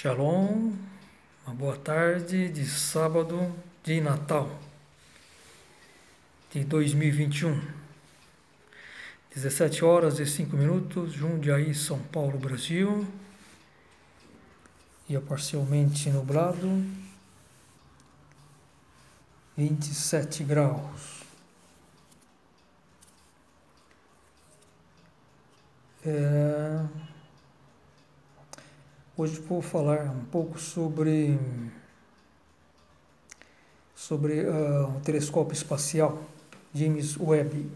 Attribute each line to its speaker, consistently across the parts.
Speaker 1: Shalom, uma boa tarde de sábado de Natal de 2021. 17 horas e 5 minutos, Jundiaí, São Paulo, Brasil. Dia parcialmente nublado, 27 graus. Hoje vou falar um pouco sobre o telescópio espacial James Webb,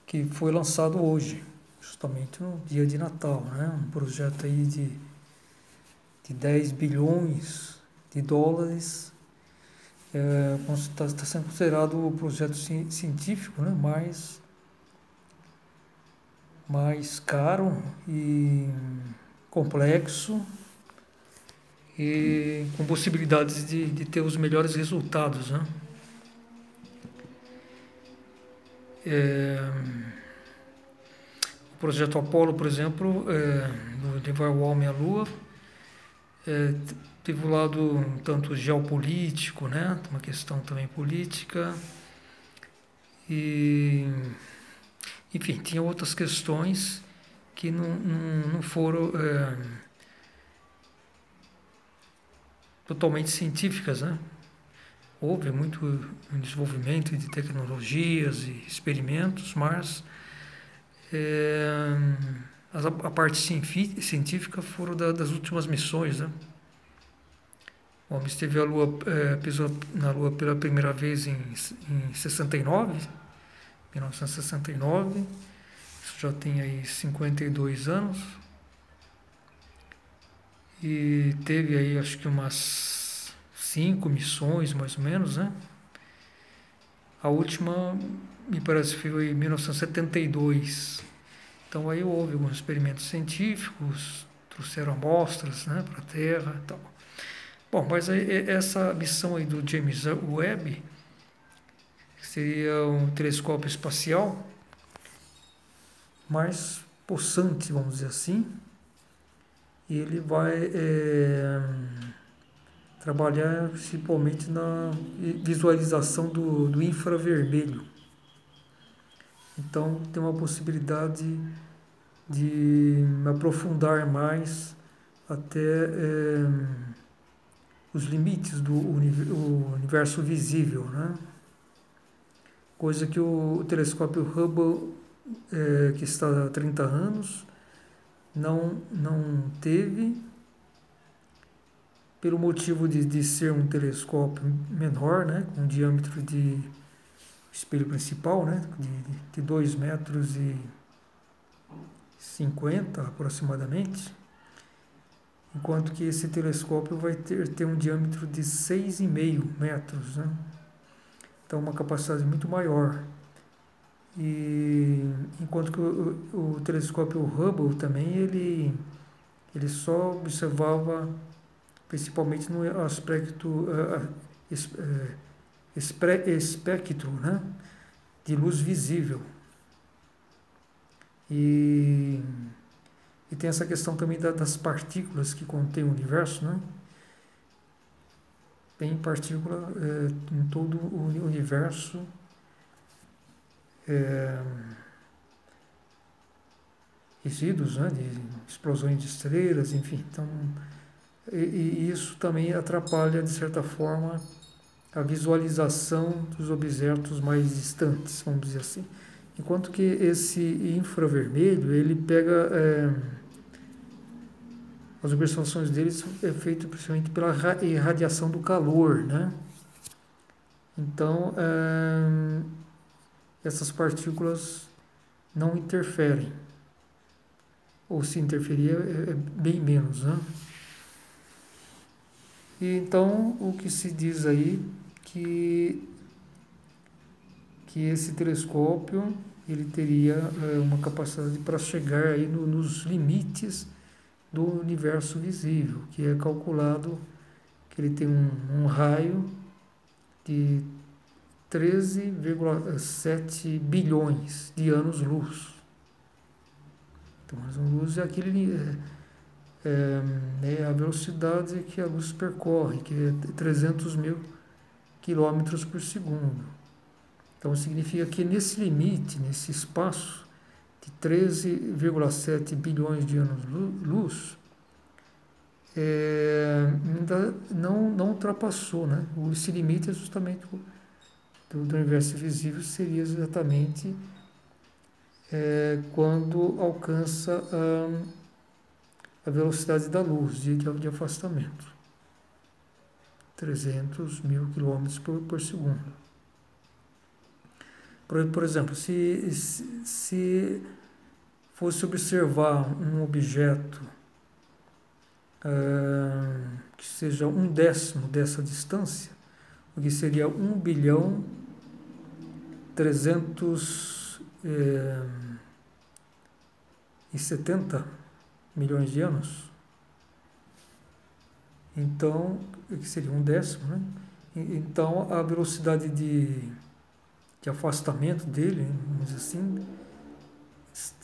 Speaker 1: que foi lançado hoje, justamente no dia de Natal, né? Um projeto aí de 10 bilhões de dólares. Está sendo considerado o projeto científico, né? mais caro e complexo e com possibilidades de ter os melhores resultados, né? O projeto Apollo, por exemplo, do levar o homem à Lua, teve um lado um tanto geopolítico, né? Uma questão também política e, enfim, tinha outras questões que não foram totalmente científicas, né? Houve muito desenvolvimento de tecnologias e experimentos, mas a parte científica foram das últimas missões, né? O homem esteve pisou na Lua pela primeira vez em 1969, isso já tem aí 52 anos, e teve aí acho que umas 5 missões mais ou menos, né? A última me parece que foi em 1972. Então aí houve alguns experimentos científicos, trouxeram amostras, né, para a Terra e tal. Bom, mas essa missão aí do James Webb seria um telescópio espacial mais possante, vamos dizer assim, e ele vai trabalhar principalmente na visualização do infravermelho. Então tem uma possibilidade de aprofundar mais até os limites do universo visível, né? Coisa que o telescópio Hubble, que está há 30 anos, não teve, pelo motivo de ser um telescópio menor, né? Com um diâmetro de espelho principal, né? De 2,50 metros aproximadamente, enquanto que esse telescópio vai ter um diâmetro de 6,5 metros, né? Então uma capacidade muito maior. E enquanto que o telescópio Hubble também ele só observava principalmente no aspecto espectro, né, de luz visível. E tem essa questão também das partículas que contém o universo, né? Tem partícula em todo o universo, resíduos, né, de explosões de estrelas, enfim. Então, e isso também atrapalha, de certa forma, a visualização dos objetos mais distantes, vamos dizer assim. Enquanto que esse infravermelho, ele pega... as observações deles é feito principalmente pela irradiação do calor, né? Então, essas partículas não interferem, ou se interferir é bem menos, né? E então, o que se diz aí que esse telescópio ele teria uma capacidade para chegar aí nos limites do universo visível, que é calculado que ele tem um raio de 13,7 bilhões de anos-luz. Então, anos-luz é é a velocidade que a luz percorre, que é 300 mil quilômetros por segundo. Então significa que nesse limite, nesse espaço de 13,7 bilhões de anos-luz, ainda não ultrapassou, né? Esse limite é justamente do universo visível, seria exatamente quando alcança a velocidade da luz de afastamento, 300 mil quilômetros por segundo. Por exemplo, se fosse observar um objeto que seja 1/10 dessa distância, o que seria 1.370 milhões de anos. Então, que seria 1/10, né? Então, a velocidade de afastamento dele, vamos dizer assim,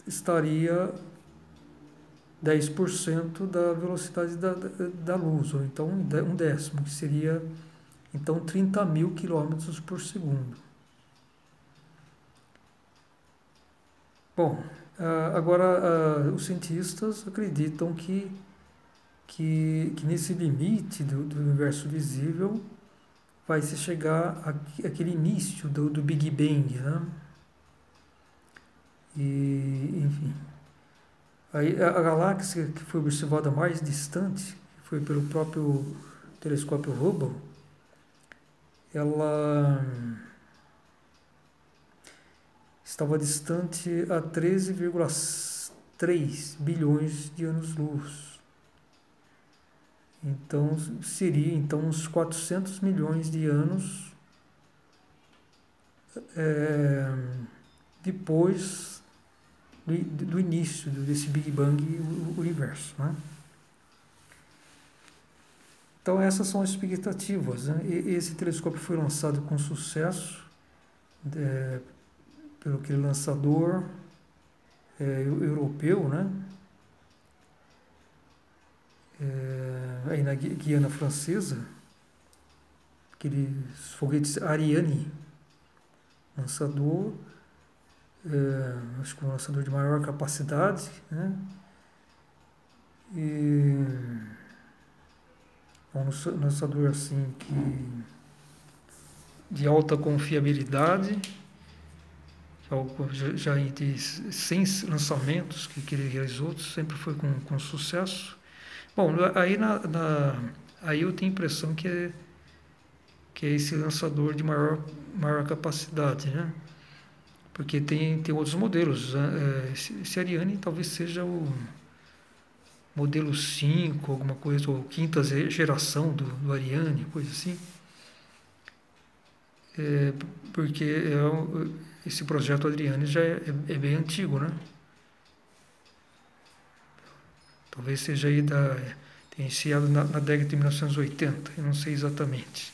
Speaker 1: estaria 10% da velocidade da luz, ou então 1/10, que seria então 30 mil quilômetros por segundo. Bom, agora os cientistas acreditam que nesse limite do universo visível vai se chegar àquele início do Big Bang, né? E, enfim, aí a galáxia que foi observada mais distante, que foi pelo próprio telescópio Hubble, ela estava distante a 13,3 bilhões de anos-luz. Então, seria uns 400 milhões de anos depois do início desse Big Bang universo, né? Então, essas são as expectativas, né? Esse telescópio foi lançado com sucesso pelo aquele lançador europeu, né? Aí na Guiana Francesa, aqueles foguetes Ariane, lançador, acho que um lançador de maior capacidade, né? E um lançador assim de alta confiabilidade, já entre 100 lançamentos que ele realizou, sempre foi com sucesso. Bom, aí eu tenho a impressão que é esse lançador de maior capacidade, né? Porque tem outros modelos. Esse Ariane talvez seja o modelo 5, alguma coisa, ou quinta geração do Ariane, coisa assim. Porque esse projeto Ariane já é bem antigo, né? Talvez seja aí tenha iniciado na década de 1980, eu não sei exatamente.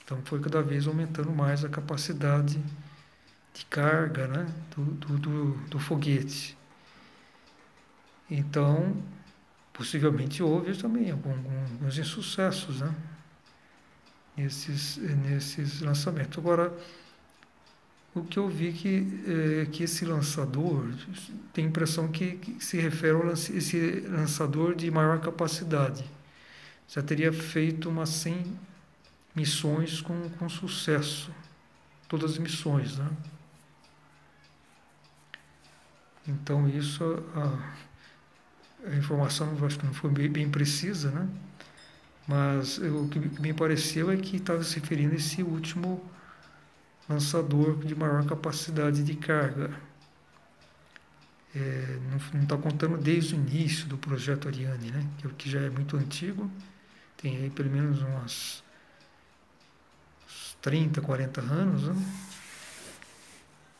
Speaker 1: Então foi cada vez aumentando mais a capacidade de carga, né, do foguete. Então, possivelmente houve também alguns insucessos, né, nesses lançamentos. Agora, o que eu vi que esse lançador, tem a impressão que se refere a esse lançador de maior capacidade. Já teria feito umas 100 missões com sucesso, todas as missões, né? Então isso, a informação acho que não foi bem precisa, né? Mas o que me pareceu é que estava se referindo a esse último lançador de maior capacidade de carga. Não está contando desde o início do projeto Ariane, né? Que já é muito antigo, tem aí pelo menos uns 30, 40 anos, né?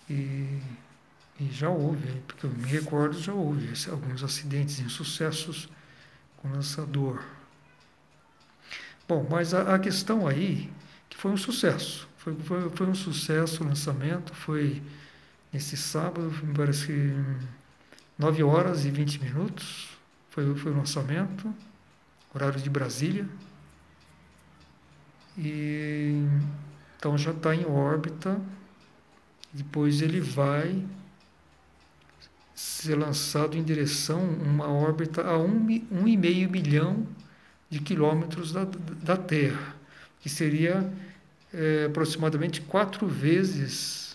Speaker 1: E já houve, porque eu me recordo, já houve alguns acidentes, insucessos com lançador. Bom, mas a questão aí, que foi um sucesso, foi um sucesso o lançamento, foi nesse sábado, me parece que 9 horas e 20 minutos, foi o lançamento, horário de Brasília. E então já está em órbita. Depois ele vai ser lançado em direção a uma órbita a 1,5 milhão de quilômetros da Terra, que seria aproximadamente 4 vezes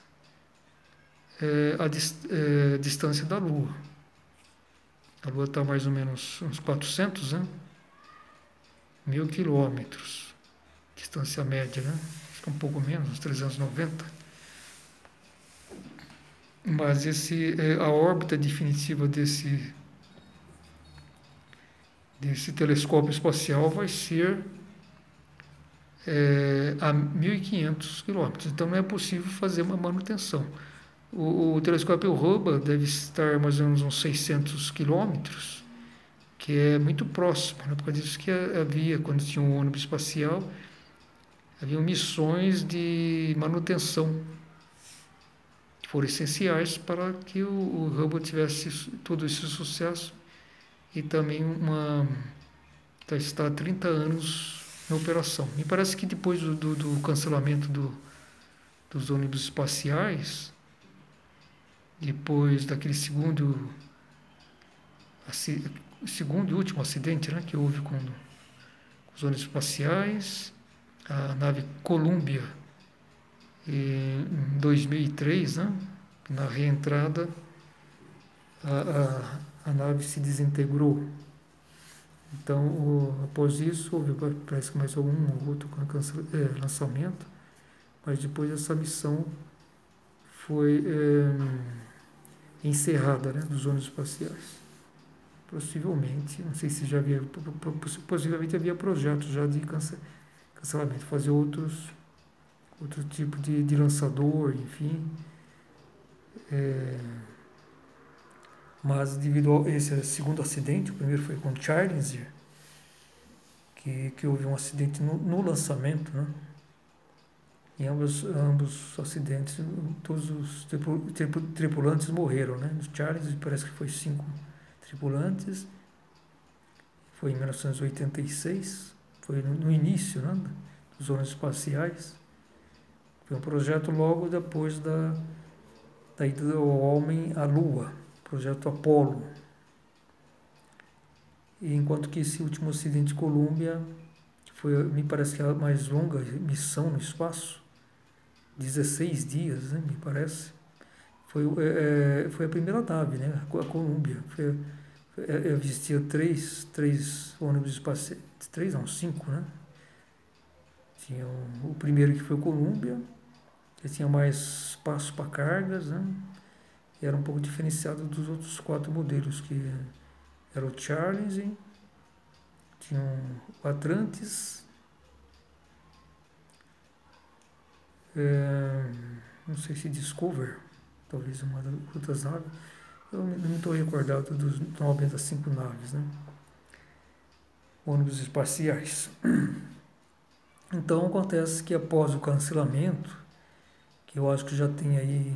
Speaker 1: a distância da Lua. A Lua está mais ou menos uns 400, né? 1.000 quilômetros, distância média, né? Acho que um pouco menos, uns 390. Mas a órbita definitiva desse telescópio espacial vai ser a 1.500 quilômetros. Então não é possível fazer uma manutenção. O telescópio Hubble deve estar mais ou menos uns 600 quilômetros, que é muito próximo, né? Por causa disso que havia, quando tinha um ônibus espacial, havia missões de manutenção que foram essenciais para que o Hubble tivesse todo esse sucesso e também está há 30 anos na operação. Me parece que depois do cancelamento dos ônibus espaciais, depois daquele segundo e último acidente, né, que houve com os ônibus espaciais, a nave Columbia, em 2003, né, na reentrada, a nave se desintegrou. Então, após isso, houve, parece que mais algum outro lançamento, mas depois essa missão foi encerrada, né, dos ônibus espaciais. Possivelmente, não sei se já havia, possivelmente havia projetos já de cancelamento, fazer outro tipo de lançador, enfim. Mas devido a esse segundo acidente, o primeiro foi com o Challenger, que houve um acidente no lançamento, né? Em ambos acidentes, todos os tripulantes morreram, né? No Challenger parece que foi 5 tripulantes, foi em 1986, foi no início, né, dos ônibus espaciais. Foi um projeto logo depois da ida do homem à Lua, projeto Apollo. E enquanto que esse último acidente de Columbia foi, me parece que a mais longa missão no espaço, 16 dias, né, me parece. Foi a primeira nave, né, a Columbia. Existia três ônibus espaciais, 5, né? Tinha o primeiro que foi o Columbia, que tinha mais espaço para cargas, né? E era um pouco diferenciado dos outros 4 modelos, que era o Challenger, tinha o Atlantis, não sei se Discover, talvez uma das outras naves. Eu não estou recordado dos 95 naves, né? Ônibus espaciais. Então acontece que após o cancelamento, que eu acho que já tem aí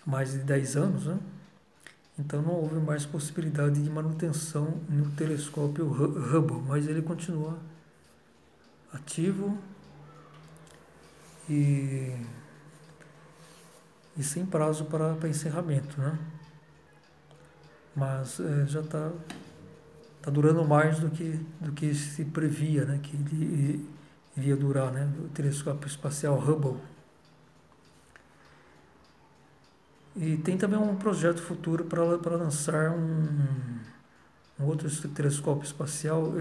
Speaker 1: mais de 10 anos, né? Então não houve mais possibilidade de manutenção no telescópio Hubble, mas ele continua ativo e sem prazo para encerramento, né? Mas já está durando mais do que se previa, né? Que ele iria durar, né? O telescópio espacial Hubble. E tem também um projeto futuro para lançar um outro telescópio espacial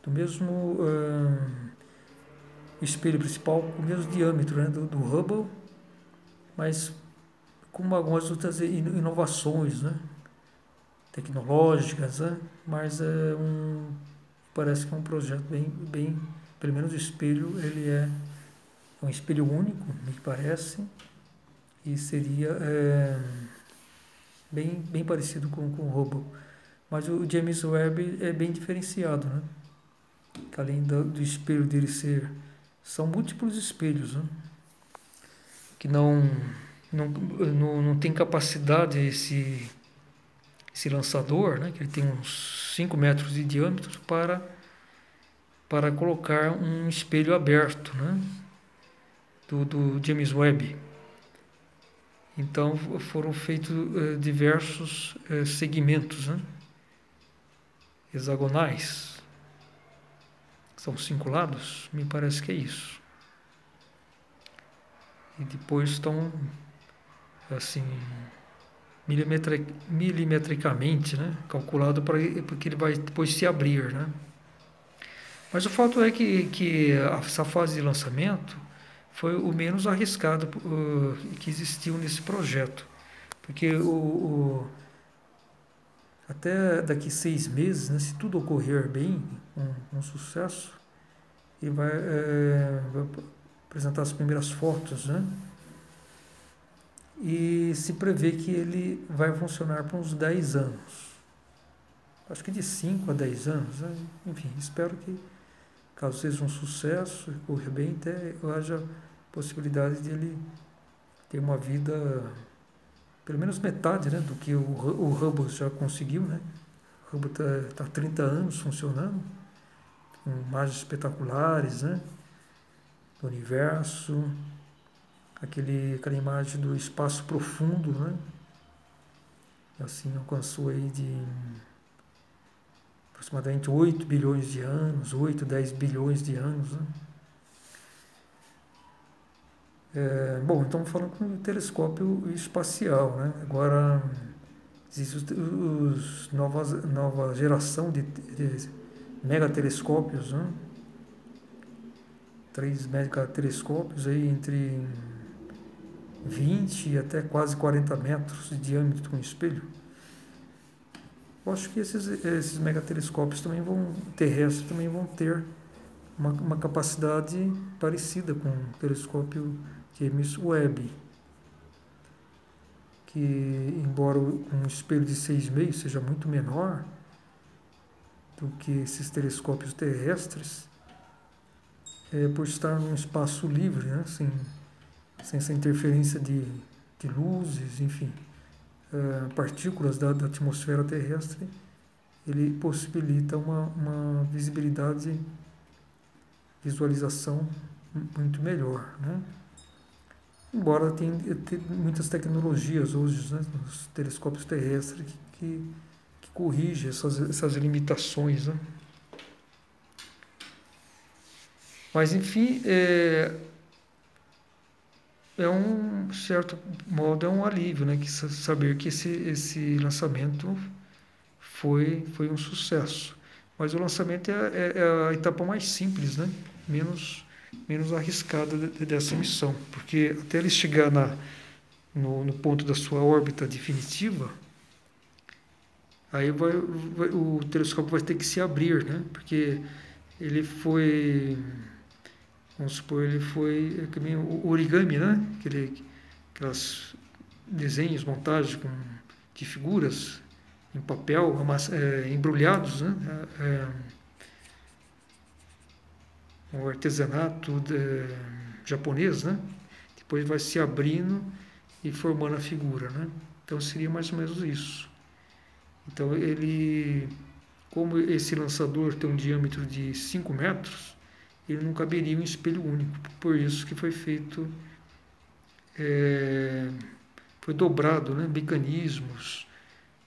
Speaker 1: do mesmo espelho principal, com o mesmo diâmetro, né, do Hubble, mas com algumas outras inovações, né, tecnológicas, né, mas parece que é um projeto bem, pelo menos o espelho, ele é um espelho único, me parece, e seria bem parecido com o Hubble. Mas o James Webb é bem diferenciado, né? Além do espelho dele são múltiplos espelhos, né? Que não tem capacidade esse lançador, né, que ele tem uns 5 metros de diâmetro, para colocar um espelho aberto, né, do James Webb. Então foram feitos diversos segmentos, né, hexagonais. São 5 lados, me parece que é isso. E depois estão assim milimetricamente, né, calculado porque ele vai depois se abrir, né? Mas o fato é que essa fase de lançamento foi o menos arriscado que existiu nesse projeto, porque até daqui 6 meses, né, se tudo ocorrer bem, um sucesso, ele vai apresentar as primeiras fotos, né? E se prevê que ele vai funcionar por uns 10 anos. Acho que de 5 a 10 anos. Né? Enfim, espero que, caso seja um sucesso, corra bem, até haja possibilidade de ele ter uma vida, pelo menos metade, né, do que o Hubble já conseguiu. Né? O Hubble está há 30 anos funcionando, com imagens espetaculares, né, do universo. Aquela imagem do espaço profundo, né? Assim, alcançou aí de aproximadamente 8 bilhões de anos, 8, 10 bilhões de anos, né? Bom, então falando com o telescópio espacial, né? Agora existe nova geração de megatelescópios, né? 3 megatelescópios aí entre 20 até quase 40 metros de diâmetro com espelho. Eu acho que esses megatelescópios terrestres também vão ter uma capacidade parecida com o telescópio James Webb, que embora um espelho de 6,5 seja muito menor do que esses telescópios terrestres, por estar num espaço livre, né, sem essa interferência de luzes, enfim, partículas da atmosfera terrestre, ele possibilita uma visualização muito melhor, né? Embora tenha muitas tecnologias hoje, né, nos telescópios terrestres que corrigem essas limitações, né? Mas, enfim, um certo modo, é um alívio, né, que saber que esse lançamento foi um sucesso. Mas o lançamento é a etapa mais simples, né, menos arriscada dessa missão, porque até ele chegar no ponto da sua órbita definitiva, aí o telescópio vai ter que se abrir, né, porque ele foi... Vamos supor, ele foi também o origami, né? Aquelas desenhos, montagens de figuras em papel, embrulhados, né? O artesanato japonês, né? Depois vai se abrindo e formando a figura, né? Então seria mais ou menos isso. Então como esse lançador tem um diâmetro de 5 metros, ele não caberia um espelho único. Por isso que foi feito, foi dobrado, né, mecanismos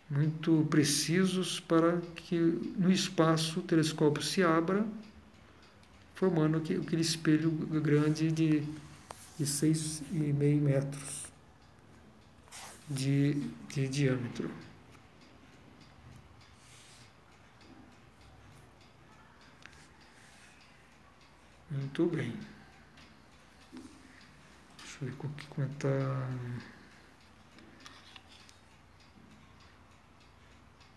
Speaker 1: muito precisos para que no espaço o telescópio se abra, formando aquele espelho grande de 6,5 metros de diâmetro. Muito bem. Deixa eu ver como está.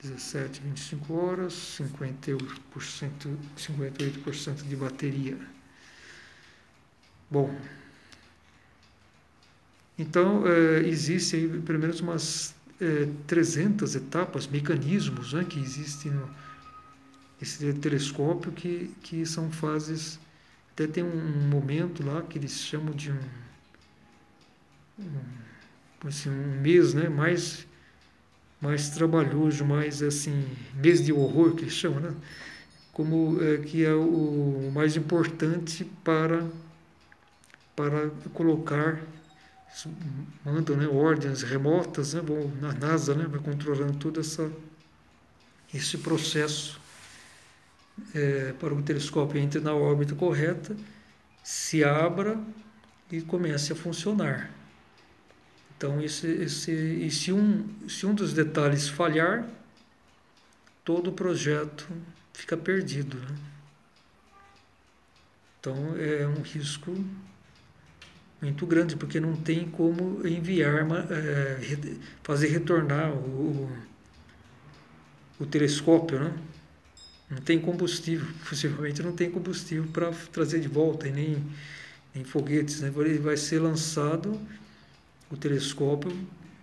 Speaker 1: Dezessete, 25 horas, 58% de bateria. Bom, então existe aí pelo menos umas 300 etapas, mecanismos, né, que existem nesse telescópio que são fases. Até tem um momento lá que eles chamam de um mês, né, mais mais trabalhoso, mais assim, mês de horror que eles chamam, né? Como que é o mais importante para colocar, mandam, né, ordens remotas, né, vão na NASA, né, vai controlando todo esse processo para que o telescópio entre na órbita correta, se abra e comece a funcionar. Então, e se um dos detalhes falhar, todo o projeto fica perdido, né? Então, é um risco muito grande, porque não tem como enviar, fazer retornar o telescópio, né? Não tem combustível, possivelmente não tem combustível para trazer de volta, e nem foguetes, né? Ele vai ser lançado, o telescópio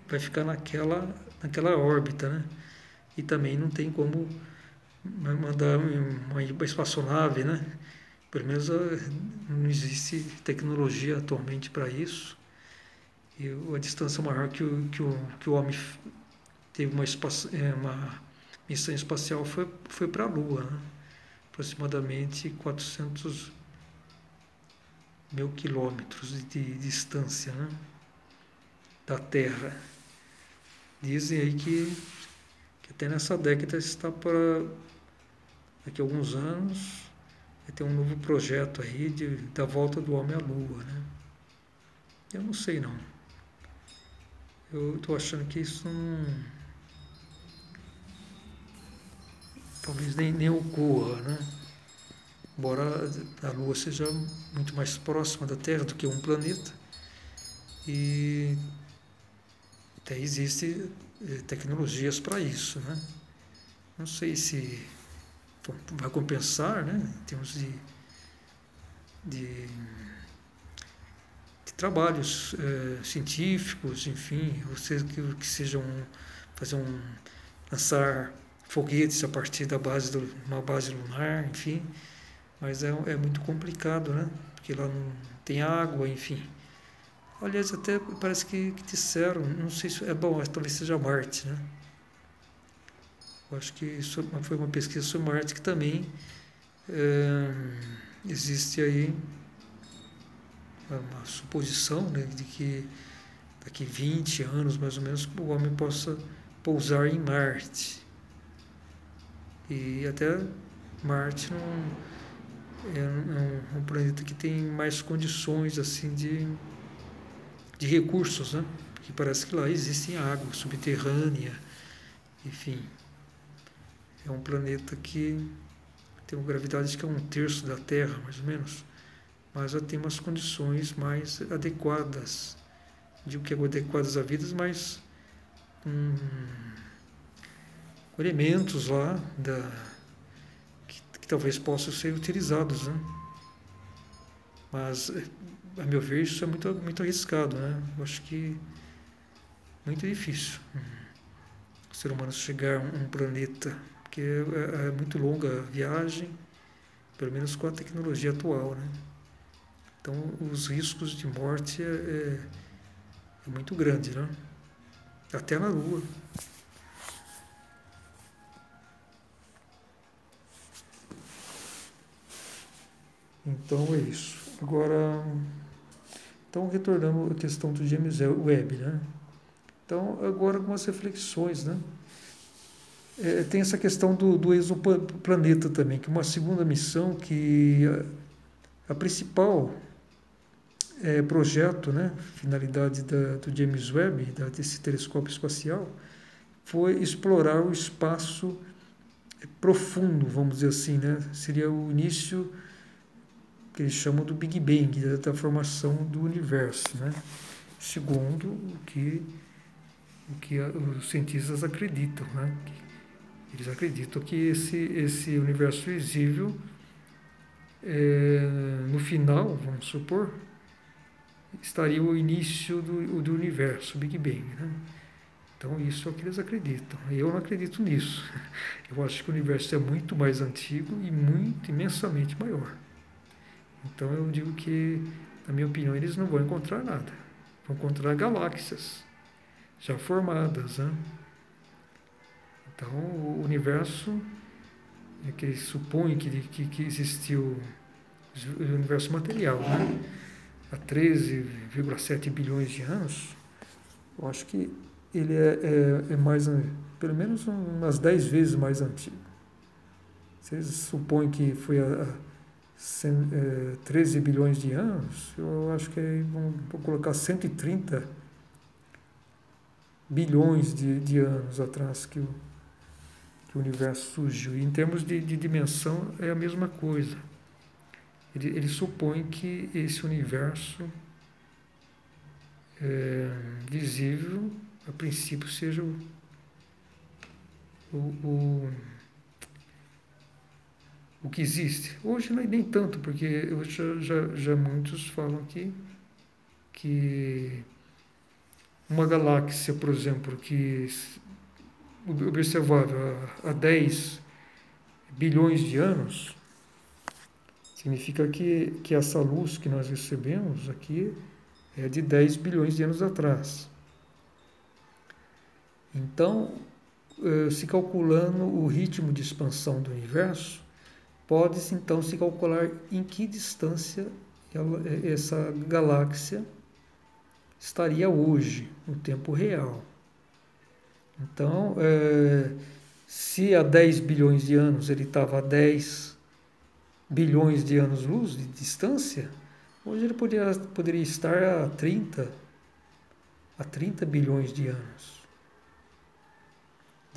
Speaker 1: vai ficar naquela órbita, né? E também não tem como mandar uma espaçonave, né? Pelo menos não existe tecnologia atualmente para isso. E a distância maior que o homem teve uma missão espacial foi para a Lua, né? Aproximadamente 400 mil quilômetros de distância, né, da Terra. Dizem aí que até nessa década está para, daqui a alguns anos, vai ter um novo projeto aí da volta do homem à Lua, né? Eu não sei não. Eu estou achando que isso não, talvez nem ocorra, né? Embora a Lua seja muito mais próxima da Terra do que um planeta, e até existem tecnologias para isso, né? Não sei se vai compensar, né? Em termos de trabalhos científicos, enfim, ou seja, que sejam lançar foguetes a partir da base de uma base lunar, enfim, mas é muito complicado, né? Porque lá não tem água, enfim. Aliás, até parece que disseram, não sei se é bom, talvez seja Marte, né? Eu acho que isso foi uma pesquisa sobre Marte que também existe aí uma suposição, né, de que daqui 20 anos, mais ou menos, o homem possa pousar em Marte. E até Marte é um planeta que tem mais condições assim de recursos, né? Porque parece que lá existe água subterrânea, enfim. É um planeta que tem uma gravidade que é 1/3 da Terra, mais ou menos, mas já tem umas condições mais adequadas, digo que é adequadas à vida, mas com elementos lá que talvez possam ser utilizados, né? Mas, a meu ver, isso é muito arriscado, né? Eu acho que muito difícil o ser humano chegar a um planeta, porque é muito longa a viagem, pelo menos com a tecnologia atual, né? Então, os riscos de morte é muito grande, né? Até na Lua. Então, é isso. Agora, então, retornando à questão do James Webb, né? Então, agora algumas reflexões, né? Tem essa questão do exoplaneta também, que é uma segunda missão que a principal projeto, né, finalidade do James Webb, desse telescópio espacial, foi explorar o espaço profundo, vamos dizer assim, né? Seria o início que eles chamam do Big Bang, da formação do universo, né? Segundo o que os cientistas acreditam, né? Eles acreditam que esse universo visível, no final, vamos supor, estaria o início do universo, o Big Bang, né? Então, isso é o que eles acreditam. Eu não acredito nisso. Eu acho que o universo é muito mais antigo e imensamente maior. Então, eu digo que, na minha opinião, eles não vão encontrar nada. Vão encontrar galáxias já formadas, né? Então, o universo é que supõe que existiu o universo material, né? Há 13,7 bilhões de anos, eu acho que ele é mais, pelo menos umas 10 vezes mais antigo. Vocês supõem que foi há 13 bilhões de anos, eu acho que vamos colocar 130 bilhões de anos atrás que o universo surgiu. E em termos de dimensão é a mesma coisa. Ele supõe que esse universo visível, a princípio, seja o que existe. Hoje nem tanto, porque hoje já muitos falam que uma galáxia, por exemplo, que observável há 10 bilhões de anos, significa que essa luz que nós recebemos aqui é de 10 bilhões de anos atrás. Então, se calculando o ritmo de expansão do universo, pode-se então se calcular em que distância essa galáxia estaria hoje, no tempo real. Então, se há 10 bilhões de anos ele estava a 10 bilhões de anos-luz de distância, hoje ele poderia estar a 30 bilhões de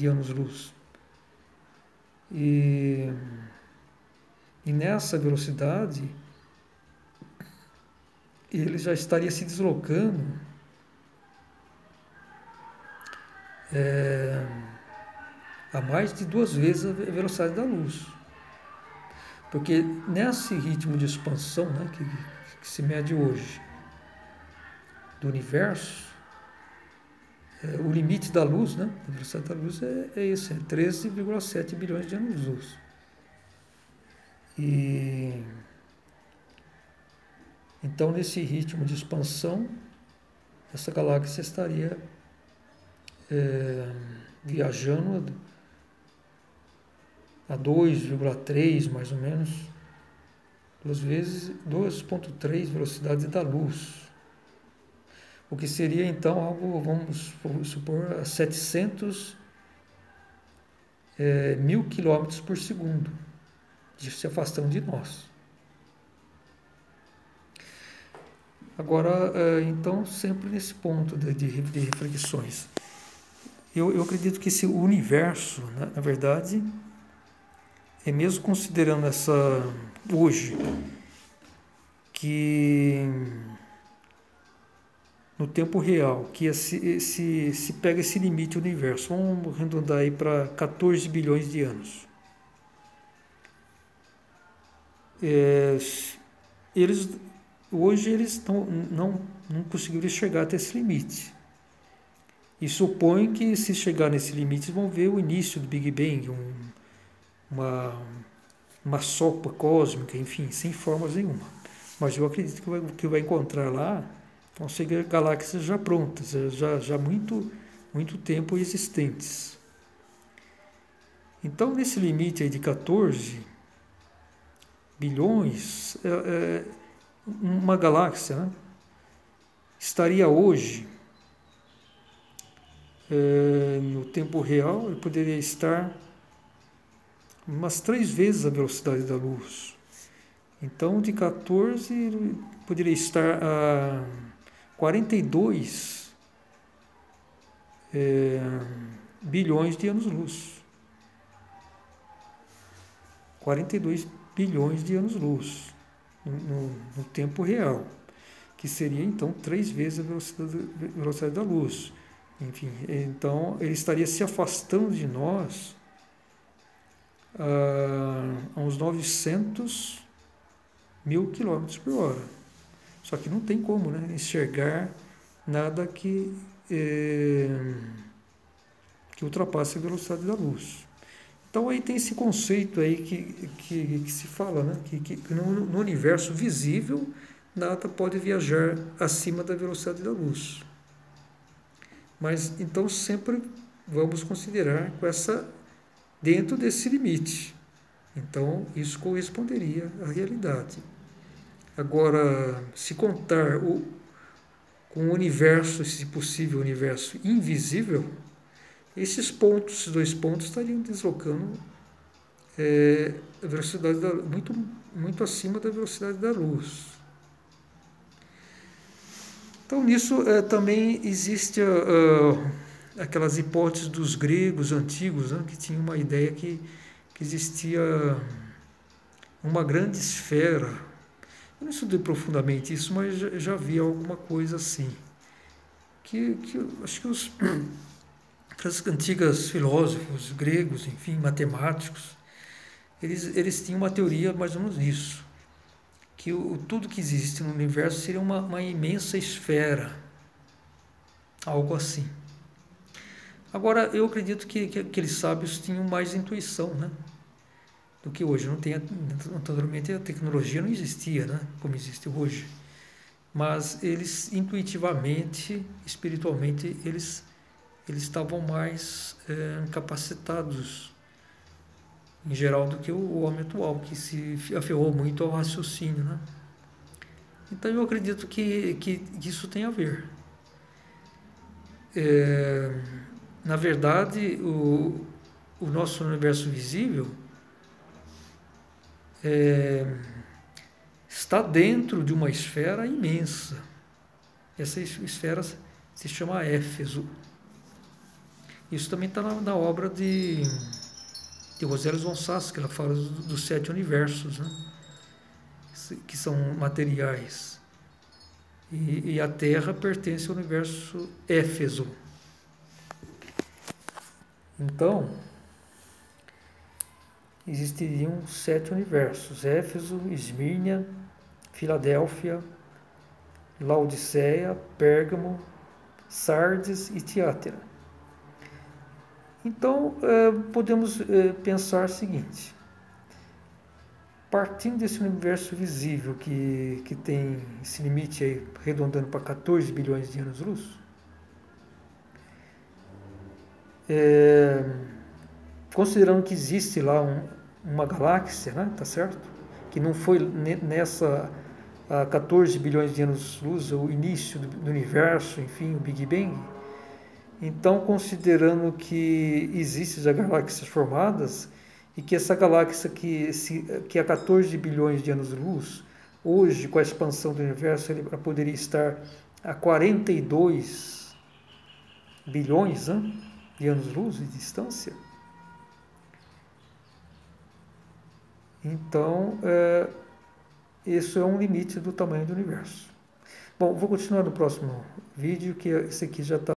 Speaker 1: anos-luz. E nessa velocidade, ele já estaria se deslocando a mais de 2 vezes a velocidade da luz. Porque nesse ritmo de expansão, né, que se mede hoje do universo, o limite da luz, né, a velocidade da luz é esse, 13,7 bilhões de anos-luz. E então, nesse ritmo de expansão, essa galáxia estaria viajando a 2,3 mais ou menos, 2,3 velocidades da luz. O que seria então algo, vamos supor, a 700 mil quilômetros por segundo, se afastando de nós. Agora, então, sempre nesse ponto de reflexões. Eu acredito que esse universo, na verdade, mesmo considerando hoje, que no tempo real, que se pega esse limite do universo, vamos arredondar aí para 14 bilhões de anos. Hoje eles não conseguiram chegar até esse limite. E supõem que, se chegar nesse limite, vão ver o início do Big Bang, uma sopa cósmica, enfim, sem formas nenhuma. Mas eu acredito que vai encontrar lá vão ser galáxias já prontas, já muito tempo existentes. Então, nesse limite aí de 14 bilhões, uma galáxia, né, estaria hoje, no tempo real, ele poderia estar umas 3 vezes a velocidade da luz. Então, de 14, ele poderia estar a 42 bilhões de anos-luz. 42 bilhões de anos-luz no tempo real, que seria então 3 vezes a velocidade da luz. Enfim, então ele estaria se afastando de nós a uns 900 mil quilômetros por hora. Só que não tem como, né, enxergar nada que ultrapasse a velocidade da luz. Então aí tem esse conceito aí que se fala, né, que no universo visível nada pode viajar acima da velocidade da luz. Mas então sempre vamos considerar dentro desse limite. Então, isso corresponderia à realidade. Agora, se contar com o universo, se possível, o universo invisível, esses dois pontos estariam deslocando a velocidade muito acima da velocidade da luz. Então, nisso também existe aquelas hipóteses dos gregos antigos, né, que tinham uma ideia que existia uma grande esfera. Eu não estudei profundamente isso, mas já vi alguma coisa assim. Que acho que os antigos filósofos gregos, enfim, matemáticos, eles tinham uma teoria mais ou menos nisso, que tudo que existe no universo seria uma imensa esfera, algo assim. Agora, eu acredito que aqueles sábios tinham mais intuição, né, do que hoje. Naturalmente, a tecnologia não existia, né, como existe hoje. Mas eles, intuitivamente, espiritualmente, eles estavam mais capacitados, em geral, do que o homem atual, que se aferrou muito ao raciocínio, né? Então, eu acredito que isso tem a ver. Na verdade, o nosso universo visível está dentro de uma esfera imensa. Essa esfera se chama Éfeso. Isso também está na obra de Roselius von Sass, que ela fala dos 7 universos, né, que são materiais. E a Terra pertence ao universo Éfeso. Então, existiriam 7 universos: Éfeso, Esmirna, Filadélfia, Laodiceia, Pérgamo, Sardes e Tiátira. Então, podemos pensar o seguinte: partindo desse universo visível que tem esse limite aí, arredondando para 14 bilhões de anos-luz, considerando que existe lá uma galáxia, né, tá certo? Que não foi nessa 14 bilhões de anos-luz o início do universo, enfim, o Big Bang. Então, considerando que existem já galáxias formadas e que essa galáxia que há 14 bilhões de anos-luz, hoje, com a expansão do universo, ela poderia estar a 42 bilhões, né, de anos-luz de distância. Então, isso é um limite do tamanho do universo. Bom, vou continuar no próximo vídeo, que esse aqui já está